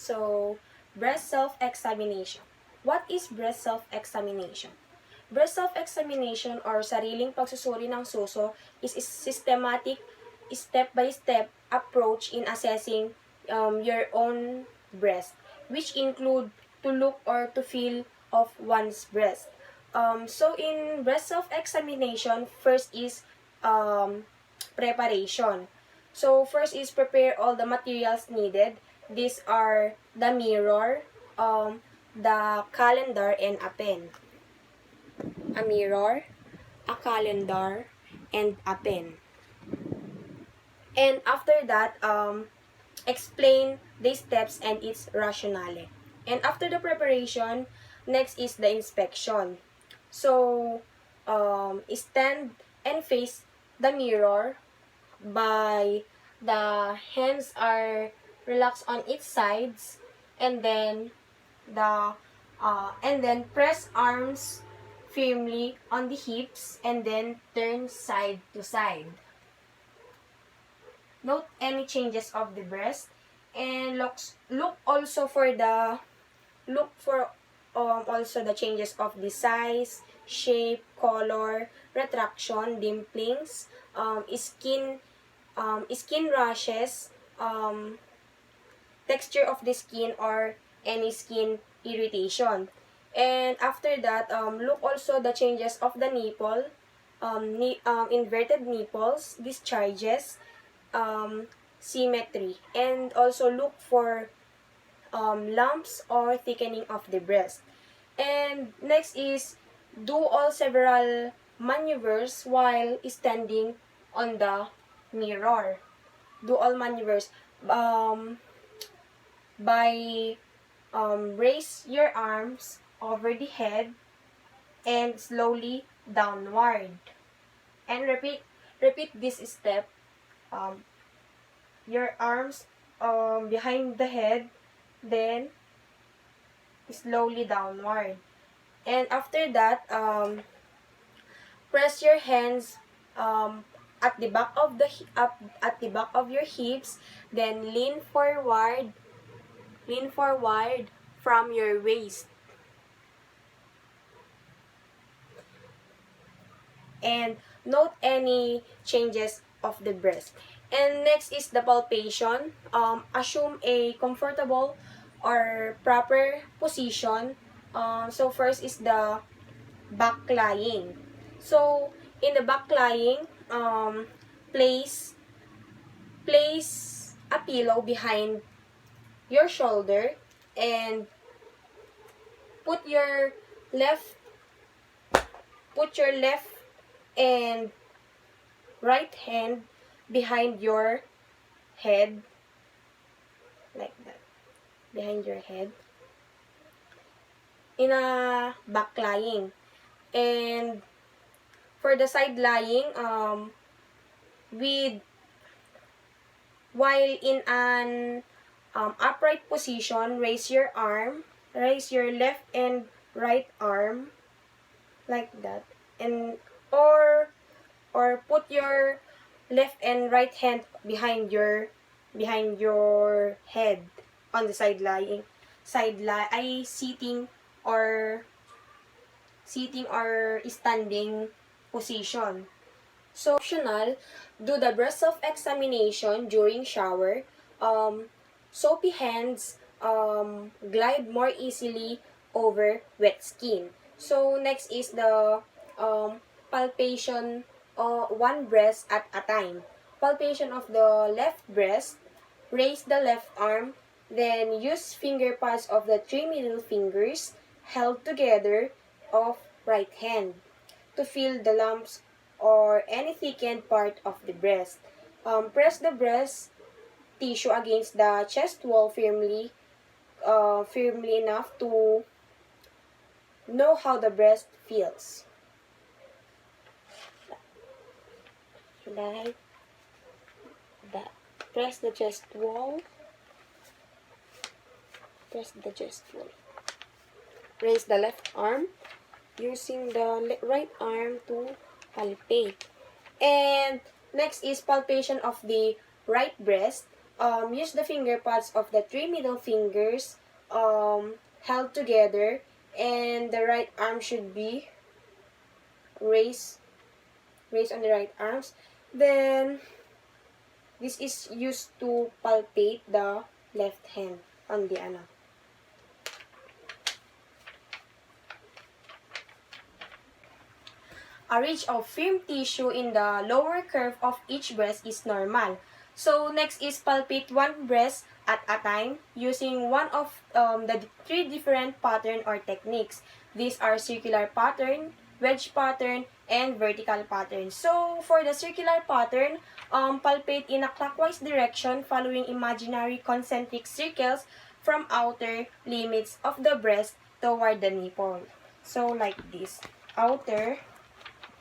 So, breast self-examination. What is breast self-examination? Breast self-examination or sariling pagsusuri ng suso is a systematic, step-by-step approach in assessing your own breast, which include to look or to feel of one's breast. So in breast self-examination, first is preparation. So first is prepare all the materials needed. These are the mirror, the calendar, and a pen. A mirror, a calendar, and a pen. And after that, explain the steps and its rationale. And after the preparation, next is the inspection. So, stand and face the mirror by the hands are relaxed on its sides, and then press arms firmly on the hips, and then turn side to side. Note any changes of the breast, and look also for also the changes of the size, shape, color, retraction, dimplings, skin rashes, texture of the skin, or any skin irritation. And after that, look also the changes of the nipple, inverted nipples, discharges, symmetry, and also look for lumps or thickening of the breast. And next is do all several maneuvers while standing on the mirror. Do all maneuvers by raise your arms over the head and slowly downward. And repeat this step. Your arms behind the head, then slowly downward. And after that, press your hands at the back of your hips, then lean forward from your waist. And note any changes of the breast. And next is the palpation. Assume a comfortable or proper position. So first is the back lying. So in the back lying, place a pillow behind your shoulder, and put your left and right hand behind your head, like that, behind your head, in a back lying. And for the side lying, while in an upright position, raise your left and right arm, like that, and or put your left and right hand behind your head on the sitting or standing position. So optional, do the breast self-examination during shower. Soapy hands glide more easily over wet skin. So next is the palpation one breast at a time. Palpation of the left breast. Raise the left arm, then use finger pads of the 3 middle fingers held together of right hand to feel the lumps or any thickened part of the breast. Press the breast tissue against the chest wall firmly enough to know how the breast feels. Like that. Press the chest wall. Raise the left arm using the right arm to palpate. And next is palpation of the right breast. use the finger pads of the 3 middle fingers held together, and the right arm should be raised on the right arms. Then this is used to palpate the left hand on the A ridge of firm tissue in the lower curve of each breast is normal. So next is palpate one breast at a time using one of the 3 different pattern or techniques. These are circular pattern, wedge pattern, and vertical pattern. So for the circular pattern, palpate in a clockwise direction following imaginary concentric circles from outer limits of the breast toward the nipple. So like this, outer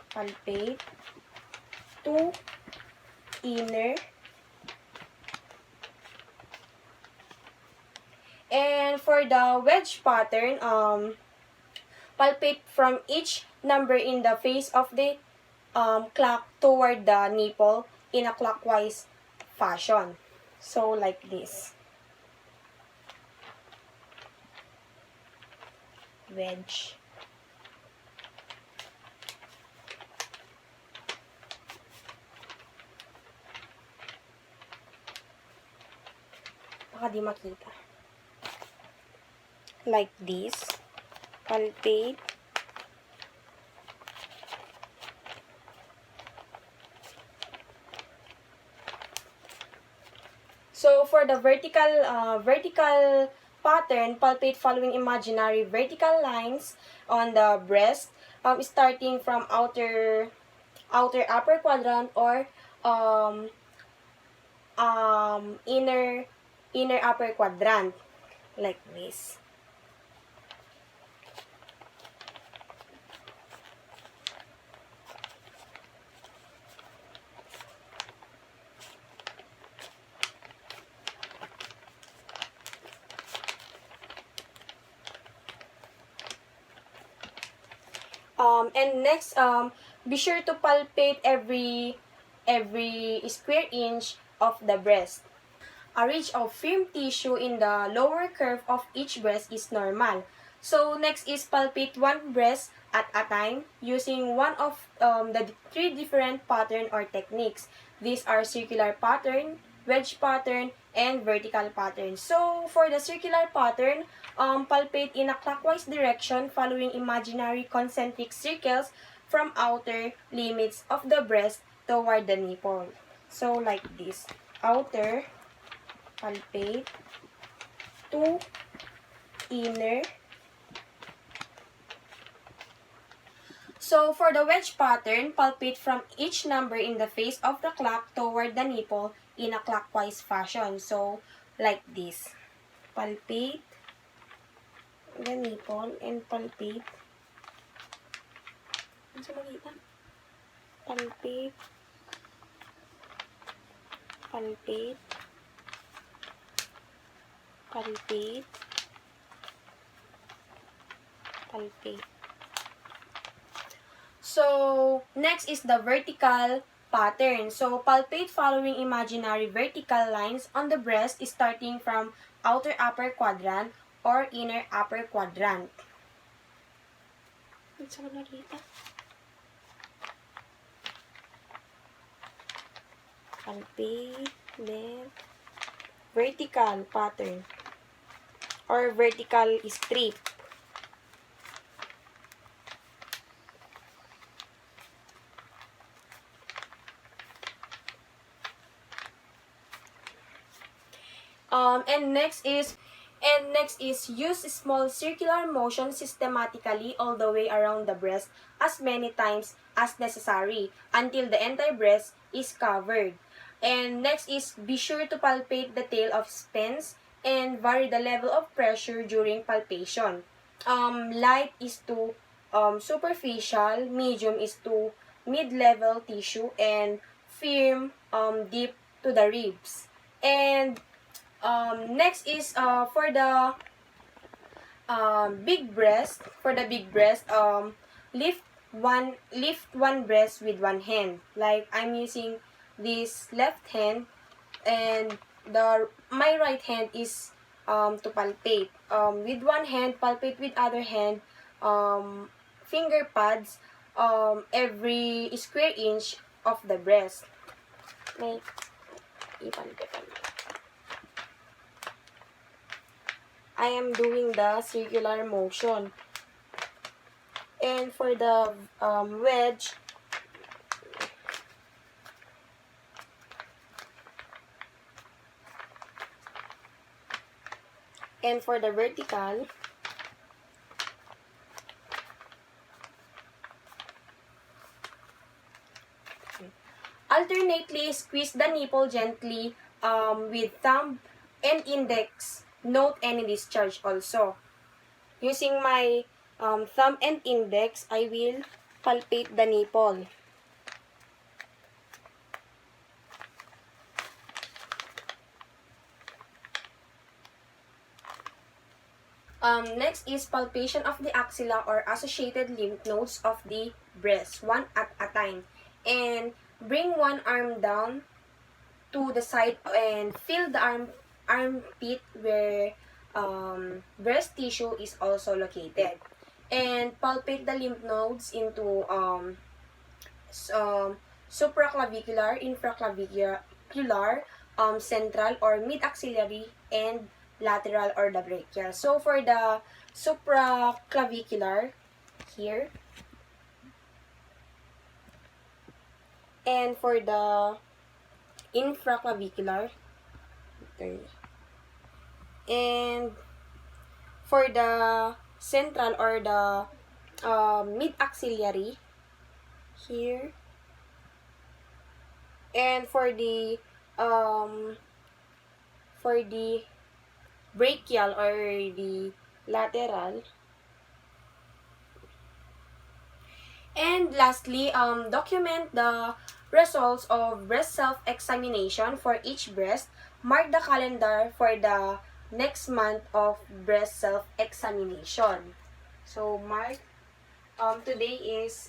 palpate to inner, and for the wedge pattern, palpate from each number in the face of the clock toward the nipple in a clockwise fashion. So like this, wedge, baka di makita. Like this, palpate, so for the vertical pattern, palpate following imaginary vertical lines on the breast, starting from outer upper quadrant or inner upper quadrant, like this. And next, be sure to palpate every square inch of the breast. A ridge of firm tissue in the lower curve of each breast is normal. So next is palpate one breast at a time using one of the 3 different pattern or techniques. These are circular pattern, wedge pattern, and vertical pattern. So for the circular pattern, palpate in a clockwise direction following imaginary concentric circles from outer limits of the breast toward the nipple. So like this, outer palpate to inner. So for the wedge pattern, palpate from each number in the face of the clock toward the nipple in a clockwise fashion. So like this, palpate the nipple and palpate. Ano sa makita? Palpate, palpate, palpate, palpate. So, next is the vertical pattern. So, palpate following imaginary vertical lines on the breast starting from outer upper quadrant or inner upper quadrant. Sa nakita? Palpate, then vertical pattern or vertical strip. And next is use small circular motion systematically all the way around the breast as many times as necessary until the entire breast is covered. And next is be sure to palpate the tail of spines and vary the level of pressure during palpation. Light is to superficial, medium is to mid-level tissue, and firm deep to the ribs. And next is for the big breast. For the big breast, lift one breast with one hand. Like I'm using this left hand, and my right hand is to palpate. With one hand, palpate with other hand, finger pads every square inch of the breast. May ipalipitan. I am doing the circular motion. And for the wedge, and for the vertical, alternately squeeze the nipple gently with thumb and index. Note any discharge also. Using my thumb and index, I will palpate the nipple. Next is palpation of the axilla or associated lymph nodes of the breast, one at a time. And bring one arm down to the side and feel the armpit where breast tissue is also located. And palpate the lymph nodes into supraclavicular, infraclavicular, central or mid-axillary, and lateral or the brachial. So for the supraclavicular, here, and for the infraclavicular, and for the central or the mid-axillary, here, and for the brachial or the lateral. And lastly, document the results of breast self-examination for each breast. Mark the calendar for the next month of breast self-examination. So mark, today is